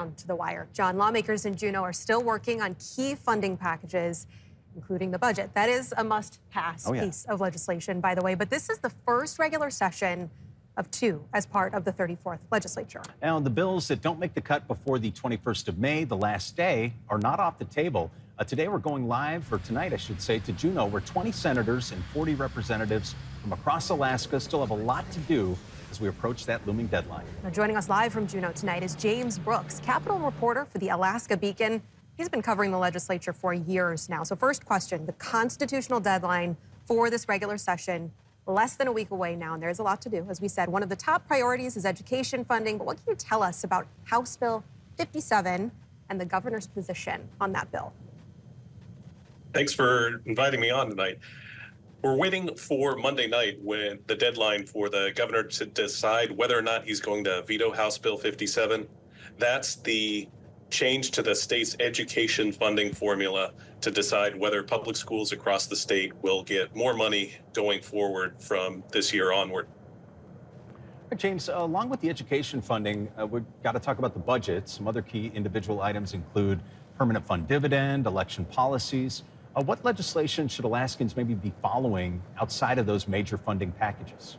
To the wire. John, lawmakers in Juneau are still working on key funding packages, including the budget. That is a must-pass piece of legislation, by the way. But this is the first regular session of two as part of the 34th legislature. Now, the bills that don't make the cut before the 21st of May, the last day, are not off the table. Today, we're going live, or tonight, I should say, to Juneau, where 20 senators and 40 representatives from across Alaska still have a lot to do as we approach that looming deadline. Now, joining us live from Juneau tonight is James Brooks, Capitol reporter for the Alaska Beacon. He's been covering the legislature for years now. So first question, the constitutional deadline for this regular session, less than a week away now, and there's a lot to do. As we said, one of the top priorities is education funding, but what can you tell us about House Bill 57 and the governor's position on that bill? Thanks for inviting me on tonight. We're waiting for Monday night when the deadline for the governor to decide whether or not he's going to veto House Bill 57. That's the change to the state's education funding formula to decide whether public schools across the state will get more money going forward from this year onward. James, along with the education funding, we've got to talk about the budget. Some other key individual items include permanent fund dividend, election policies. What legislation should Alaskans maybe be following outside of those major funding packages?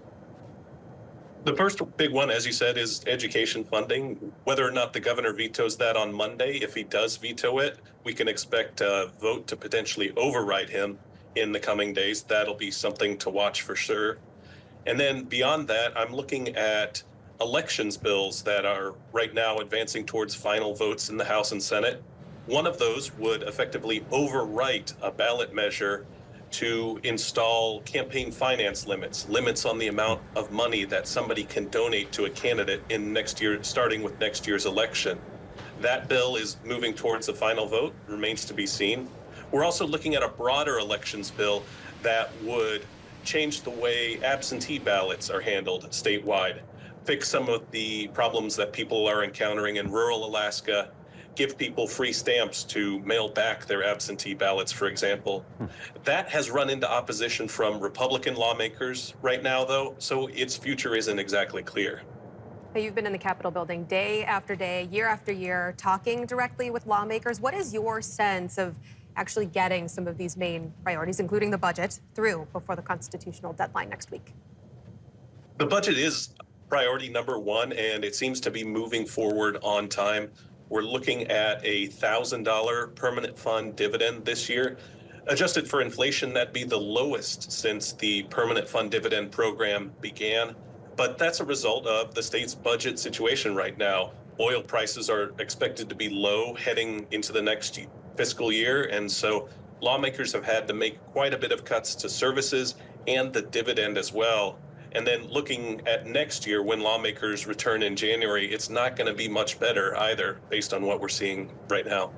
The first big one, as you said, is education funding. Whether or not the governor vetoes that on Monday, if he does veto it, we can expect a vote to potentially override him in the coming days. That'll be something to watch for sure. And then beyond that, I'm looking at elections bills that are right now advancing towards final votes in the House and Senate. One of those would effectively overwrite a ballot measure to install campaign finance limits on the amount of money that somebody can donate to a candidate in next year, starting with next year's election. That bill is moving towards a final vote, remains to be seen. We're also looking at a broader elections bill that would change the way absentee ballots are handled statewide, fix some of the problems that people are encountering in rural Alaska, give people free stamps to mail back their absentee ballots, for example. That has run into opposition from Republican lawmakers right now, though, so its future isn't exactly clear. You've been in the Capitol building day after day, year after year, talking directly with lawmakers. What is your sense of actually getting some of these main priorities, including the budget, through before the constitutional deadline next week? The budget is priority number one, and it seems to be moving forward on time. We're looking at a $1,000 permanent fund dividend this year. Adjusted for inflation, that'd be the lowest since the permanent fund dividend program began. But that's a result of the state's budget situation right now. Oil prices are expected to be low heading into the next fiscal year. And so lawmakers have had to make quite a bit of cuts to services and the dividend as well. And then looking at next year, when lawmakers return in January, it's not going to be much better either, based on what we're seeing right now. All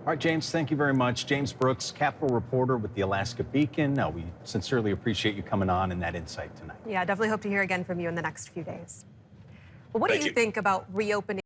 right, James, thank you very much. James Brooks, Capitol reporter with the Alaska Beacon. Now, we sincerely appreciate you coming on and that insight tonight. Yeah, definitely hope to hear again from you in the next few days. Well, what do you think about reopening